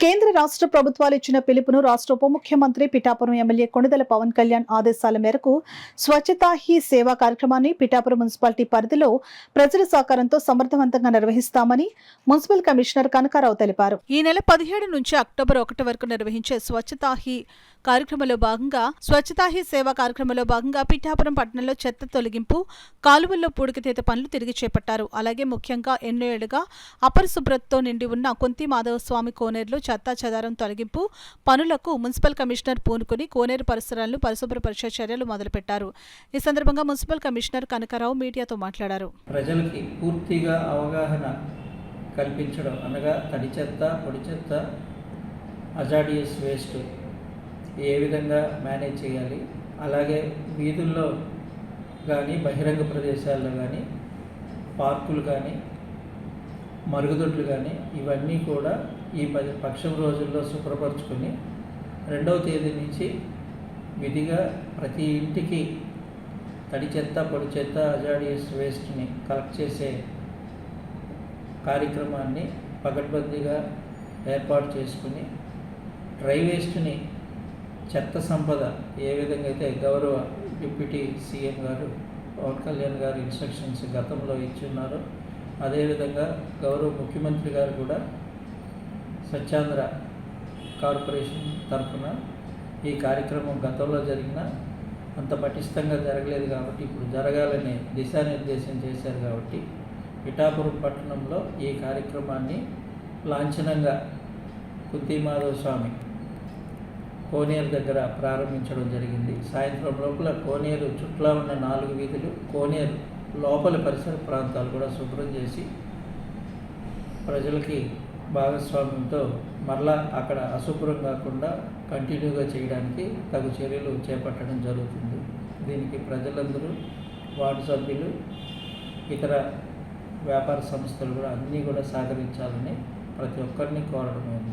కేంద్ర రాష్ట్ర ప్రభుత్వాలు ఇచ్చిన పిలుపును రాష్ట్ర ఉప ముఖ్యమంత్రి పిఠాపురం ఎమ్మెల్యే కొణిదెల పవన్ కళ్యాణ్ ఆదేశాల మేరకు స్వచ్ఛతా హీ సేవా కార్యక్రమాన్ని పిఠాపురం మున్సిపాలిటీ పరిధిలో ప్రజల సహకారంతో సమర్థవంతంగా నిర్వహిస్తామని మున్సిపల్ కమిషనర్ కనకారావు తెలిపారు. ఈ నెల 17 నుంచి అక్టోబర్ 1 వరకు నిర్వహించే స్వచ్ఛతా హీ సేవా కార్యక్రమంలో భాగంగా పిఠాపురం పట్టణంలో చెత్త తొలగింపు, కాలువల్లో పూడికతీత పనులు తిరిగి చేపట్టారు. అలాగే ముఖ్యంగా ఎన్నో ఏళ్లుగా అపరిశుభ్రతతో నిండి ఉన్న కొంతి మాధవస్వామి కోనేరులో చెత్తా చెదారం తొలగింపు పనులకు మున్సిపల్ కమిషనర్ పూనుకుని కోనేరు పరిసరాలను పరిశుభ్రపరిచే చర్యలు మొదలుపెట్టారు. ఈ సందర్భంగా మున్సిపల్ కమిషనర్ కనకారావు మీడియాతో మాట్లాడారు. ప్రజలకి పూర్తిగా అవగాహన కల్పించడం అనగా తడి చెత్త, పొడి చెత్త, హజార్డియస్ వేస్ట్ ఏ విధంగా మేనేజ్ చేయాలి, అలాగే వీధుల్లో కానీ బహిరంగ ప్రదేశాల్లో కానీ పార్కులు కానీ మరుగుదొడ్లు కానీ ఇవన్నీ కూడా ఈ 10 పక్షం రోజుల్లో శుభ్రపరచుకొని 2వ తేదీ నుంచి విధిగా ప్రతి ఇంటికి తడి చెత్త, పొడి చెత్త, హజార్డియస్ వేస్ట్ని కలెక్ట్ చేసే కార్యక్రమాన్ని పకడ్బందీగా ఏర్పాటు చేసుకుని డ్రై వేస్ట్ని చెత్త సంపద ఏ విధంగా అయితే గౌరవ డిప్యూటీ సీఎం గారు పవన్ కళ్యాణ్ గారు ఇన్స్ట్రక్షన్స్ గతంలో ఇచ్చున్నారో అదేవిధంగా గౌరవ ముఖ్యమంత్రి గారు కూడా స్వచ్ఛాంధ్ర కార్పొరేషన్ తరఫున ఈ కార్యక్రమం గతంలో జరిగిన అంత పటిష్టంగా జరగలేదు కాబట్టి ఇప్పుడు జరగాలని దిశానిర్దేశం చేశారు. కాబట్టి పిఠాపురం పట్టణంలో ఈ కార్యక్రమాన్ని లాంఛనంగా కుంతి మాధవ స్వామి కోనేరు దగ్గర ప్రారంభించడం జరిగింది. సాయంత్రం లోపల కోనేరు చుట్టూ ఉన్న 4 వీధులు, కోనేరు లోపల పరిసర ప్రాంతాలు కూడా శుభ్రం చేసి ప్రజలకి భాగస్వామ్యంతో మరలా అక్కడ అశుభ్రం కాకుండా కంటిన్యూగా చేయడానికి తగు చర్యలు చేపట్టడం జరుగుతుంది. దీనికి ప్రజలందరూ, వార్డు సభ్యులు, ఇతర వ్యాపార సంస్థలు కూడా అన్నీ కూడా సహకరించాలని ప్రతి ఒక్కరిని కోరడం.